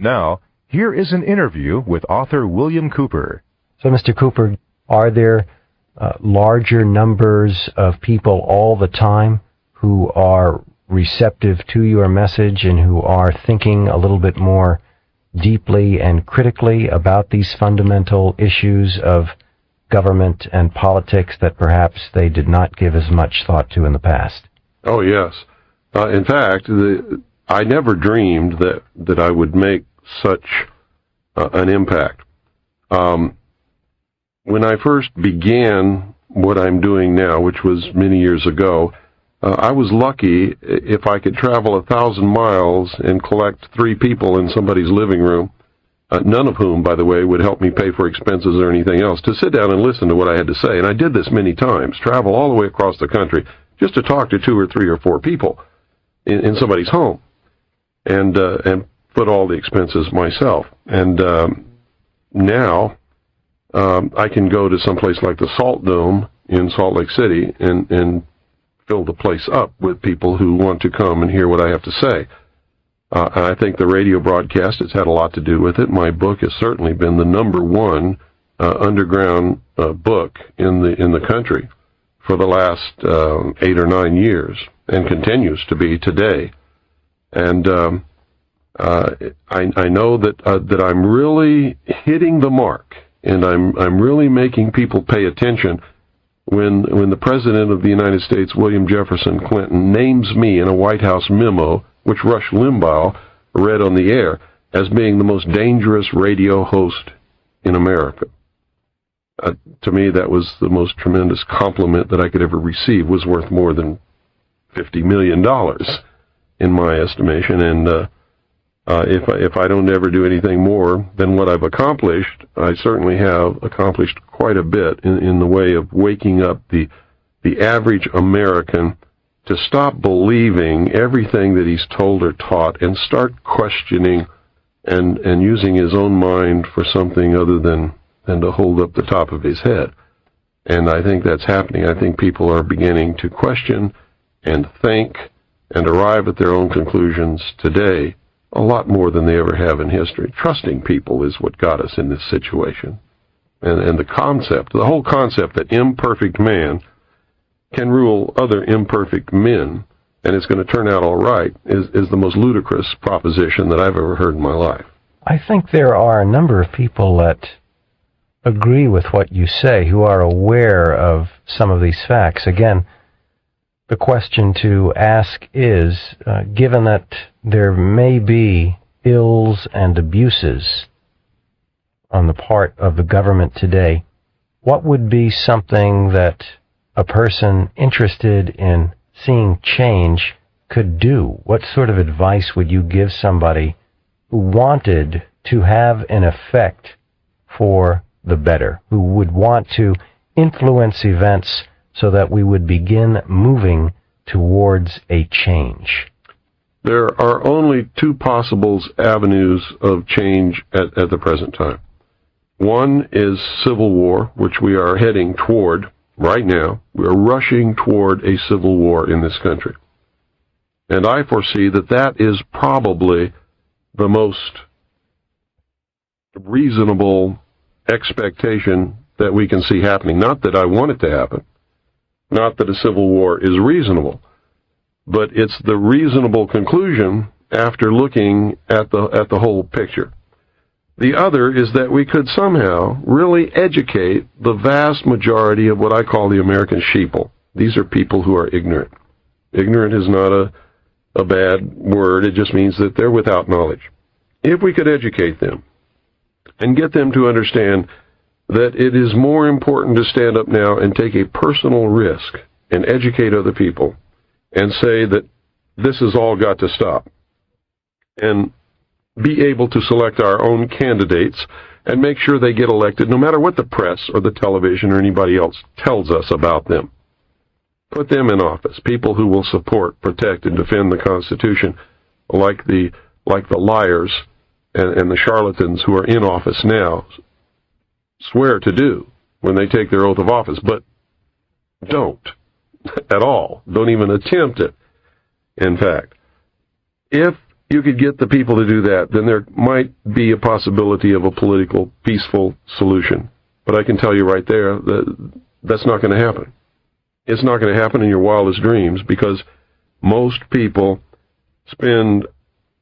Now, here is an interview with author William Cooper. So, Mr. Cooper, are there larger numbers of people all the time who are receptive to your message and who are thinking a little bit more deeply and critically about these fundamental issues of government and politics that perhaps they did not give as much thought to in the past? Oh, yes. In fact, I never dreamed that I would make such an impact. When I first began what I'm doing now, which was many years ago, I was lucky if I could travel 1,000 miles and collect 3 people in somebody's living room, none of whom, by the way, would help me pay for expenses or anything else, to sit down and listen to what I had to say. And I did this many times, travel all the way across the country just to talk to 2 or 3 or 4 people in somebody's home and put all the expenses myself. And now I can go to someplace like the Salt Dome in Salt Lake City and fill the place up with people who want to come and hear what I have to say. I think the radio broadcast has had a lot to do with it. My book has certainly been the #1 underground book in the country for the last 8 or 9 years, and continues to be today. And I know that I'm really hitting the mark, and I'm really making people pay attention when the President of the United States, William Jefferson Clinton, names me in a White House memo, which Rush Limbaugh read on the air, as being the most dangerous radio host in America. To me, that was the most tremendous compliment that I could ever receive. Was worth more than $50 million in my estimation. And if I don't ever do anything more than what I've accomplished, I certainly have accomplished quite a bit in the way of waking up the average American to stop believing everything that he's told or taught and start questioning and using his own mind for something other than to hold up the top of his head. And I think that's happening. I think people are beginning to question and think and arrive at their own conclusions today a lot more than they ever have in history. Trusting people is what got us in this situation. And the whole concept that imperfect man can rule other imperfect men, and it's going to turn out all right, is the most ludicrous proposition that I've ever heard in my life. I think there are a number of people that agree with what you say, who are aware of some of these facts. Again, the question to ask is, given that there may be ills and abuses on the part of the government today, what would be something that a person interested in seeing change could do? What sort of advice would you give somebody who wanted to have an effect for the better, who would want to influence events so that we would begin moving towards a change? There are only 2 possible avenues of change at the present time. One is civil war, which we are heading toward right now. We are rushing toward a civil war in this country. And I foresee that is probably the most reasonable expectation that we can see happening. Not that I want it to happen, not that a civil war is reasonable, but it's the reasonable conclusion after looking at the whole picture. The other is that we could somehow really educate the vast majority of what I call the American sheeple. These are people who are ignorant. Ignorant is not a bad word. It just means that they're without knowledge. If we could educate them and get them to understand that it is more important to stand up now and take a personal risk and educate other people and say that this has all got to stop, and be able to select our own candidates and make sure they get elected no matter what the press or the television or anybody else tells us about them. Put them in office, people who will support, protect, and defend the Constitution, like the liars and the charlatans who are in office now swear to do when they take their oath of office, but don't at all. Don't even attempt it. In fact, if you could get the people to do that, then there might be a possibility of a political, peaceful solution. But I can tell you right there that that's not going to happen. It's not going to happen in your wildest dreams, because most people spend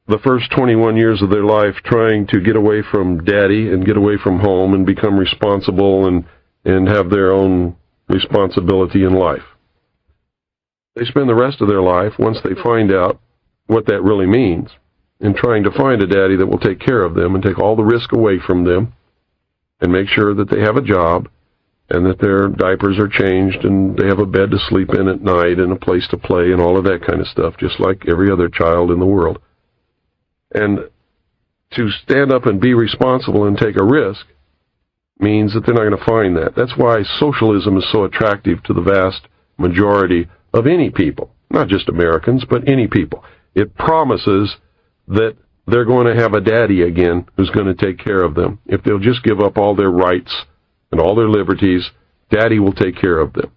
the first 21 years of their life trying to get away from daddy and get away from home and become responsible and have their own responsibility in life. They spend the rest of their life, once they find out what that really means, in trying to find a daddy that will take care of them and take all the risk away from them and make sure that they have a job and that their diapers are changed and they have a bed to sleep in at night and a place to play and all of that kind of stuff, just like every other child in the world. And to stand up and be responsible and take a risk means that they're not going to find that. That's why socialism is so attractive to the vast majority of any people, not just Americans, but any people. It promises that they're going to have a daddy again who's going to take care of them. If they'll just give up all their rights and all their liberties, daddy will take care of them.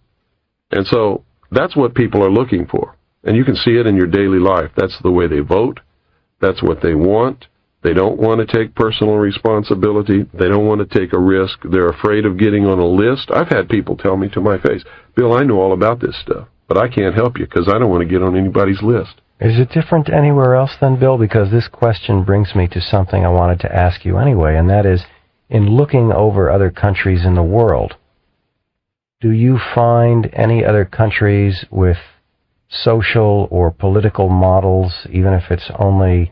And so that's what people are looking for. And you can see it in your daily life. That's the way they vote. That's what they want. They don't want to take personal responsibility. They don't want to take a risk. They're afraid of getting on a list. I've had people tell me to my face, Bill, I know all about this stuff, but I can't help you because I don't want to get on anybody's list. Is it different anywhere else then, Bill? Because this question brings me to something I wanted to ask you anyway, and that is, in looking over other countries in the world, do you find any other countries with social or political models, even if it's only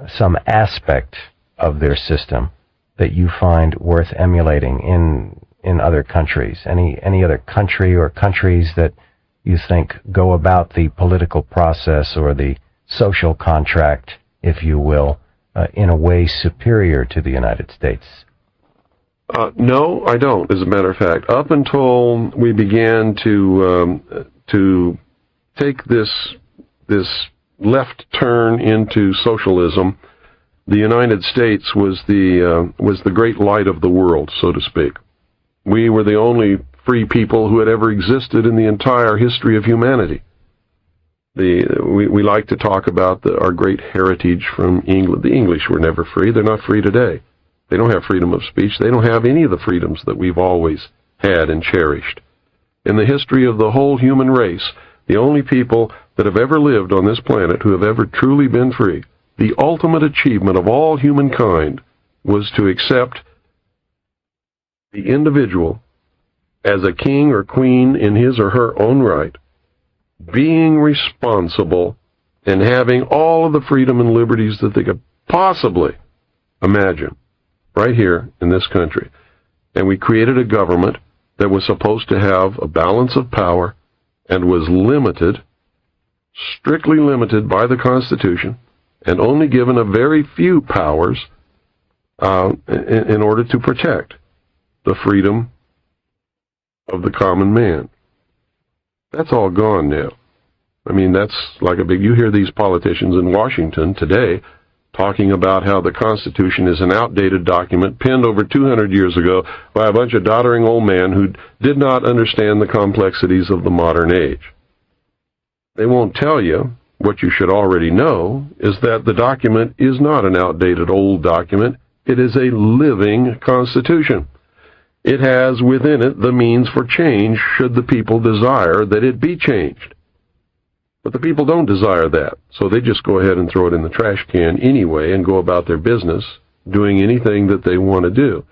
some aspect of their system, that you find worth emulating in other countries? Any other country or countries that you think go about the political process or the social contract, if you will, in a way superior to the United States? No, I don't, as a matter of fact. Up until we began to take this left turn into socialism, the United States was the great light of the world, so to speak. We were the only free people who had ever existed in the entire history of humanity. We like to talk about our great heritage from England. The English were never free. They're not free today. They don't have freedom of speech. They don't have any of the freedoms that we've always had and cherished. In the history of the whole human race, the only people that have ever lived on this planet who have ever truly been free, the ultimate achievement of all humankind was to accept the individual as a king or queen in his or her own right, being responsible and having all of the freedom and liberties that they could possibly imagine right here in this country. And we created a government that was supposed to have a balance of power and was limited, strictly limited by the Constitution, and only given a very few powers in order to protect the freedom of the common man. That's all gone now. I mean, that's like you hear these politicians in Washington today talking about how the Constitution is an outdated document penned over 200 years ago by a bunch of doddering old men who did not understand the complexities of the modern age. They won't tell you what you should already know, is that the document is not an outdated old document. It is a living Constitution. It has within it the means for change should the people desire that it be changed. But the people don't desire that, so they just go ahead and throw it in the trash can anyway and go about their business doing anything that they want to do,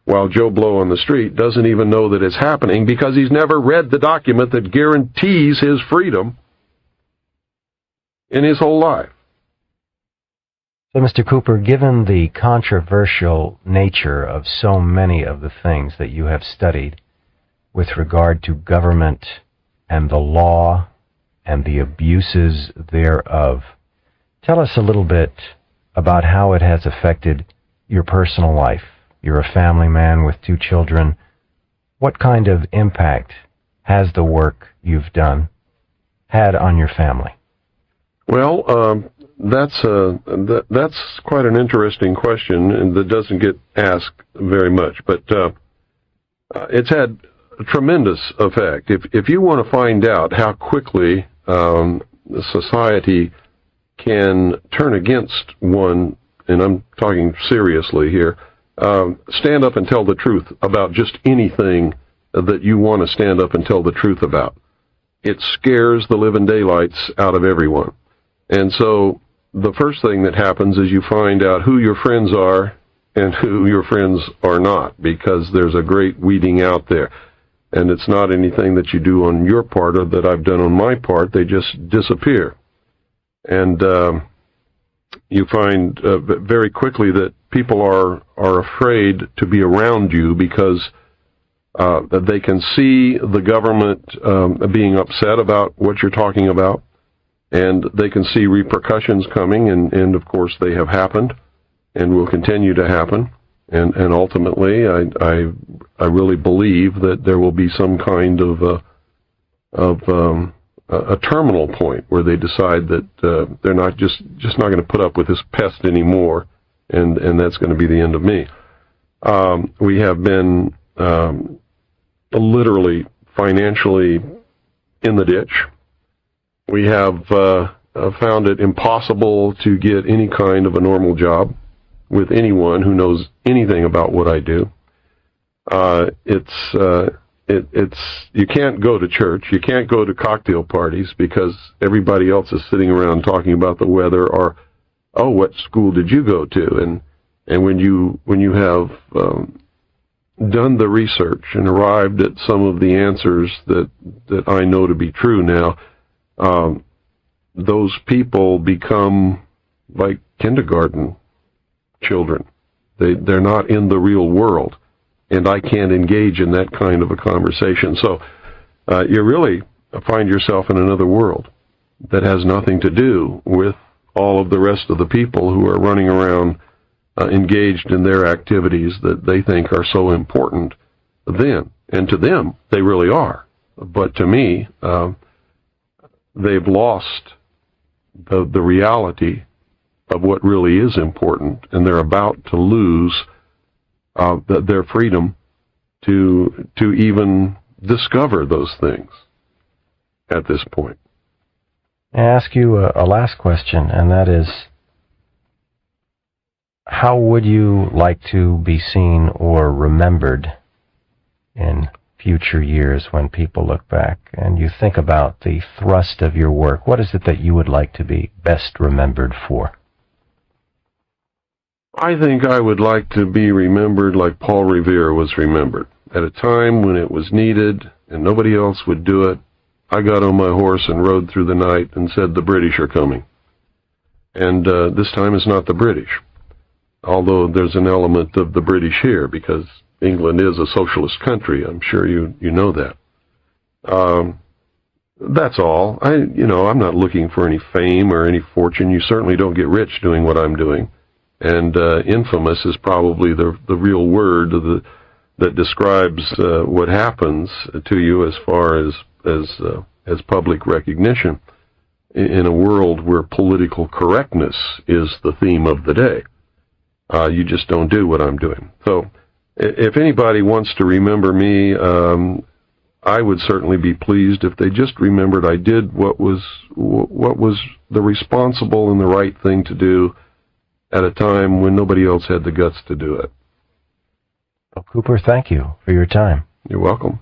while Joe Blow on the street doesn't even know that it's happening because he's never read the document that guarantees his freedom in his whole life. So, Mr. Cooper, given the controversial nature of so many of the things that you have studied with regard to government and the law and the abuses thereof, tell us a little bit about how it has affected your personal life. You're a family man with 2 children. What kind of impact has the work you've done had on your family? Well, that's quite an interesting question, and that doesn't get asked very much. But it's had a tremendous effect. If you want to find out how quickly society can turn against one, and I'm talking seriously here, stand up and tell the truth about just anything that you want to stand up and tell the truth about. It scares the living daylights out of everyone. And so the first thing that happens is you find out who your friends are and who your friends are not, because there's a great weeding out there. And it's not anything that you do on your part or that I've done on my part. They just disappear. And you find very quickly that people are afraid to be around you because that they can see the government being upset about what you're talking about, and they can see repercussions coming, and of course they have happened and will continue to happen. And ultimately, I really believe that there will be some kind of a terminal point where they decide that they're not just not going to put up with this pest anymore, and that's going to be the end of me. We have been literally financially in the ditch. We have found it impossible to get any kind of a normal job with anyone who knows anything about what I do. It's you can't go to church, you can't go to cocktail parties because everybody else is sitting around talking about the weather or, oh, what school did you go to? And when you have done the research and arrived at some of the answers that I know to be true now, those people become like kindergarten children. They're not in the real world, and I can't engage in that kind of a conversation. So you really find yourself in another world that has nothing to do with all of the rest of the people who are running around engaged in their activities that they think are so important then. And to them, they really are. But to me, they've lost the reality of what really is important, and they're about to lose their freedom to even discover those things at this point. I ask you a last question, and that is, how would you like to be seen or remembered in future years when people look back and you think about the thrust of your work? What is it that you would like to be best remembered for? I think I would like to be remembered like Paul Revere was remembered. At a time when it was needed and nobody else would do it, I got on my horse and rode through the night and said, the British are coming. And this time it's not the British, although there's an element of the British here because England is a socialist country. I'm sure you know that. That's all. I'm not looking for any fame or any fortune. You certainly don't get rich doing what I'm doing. And infamous is probably the real word that describes what happens to you as far as public recognition in a world where political correctness is the theme of the day. You just don't do what I'm doing. So if anybody wants to remember me, I would certainly be pleased if they just remembered I did what was the responsible and the right thing to do at a time when nobody else had the guts to do it. Well, Cooper, thank you for your time. You're welcome.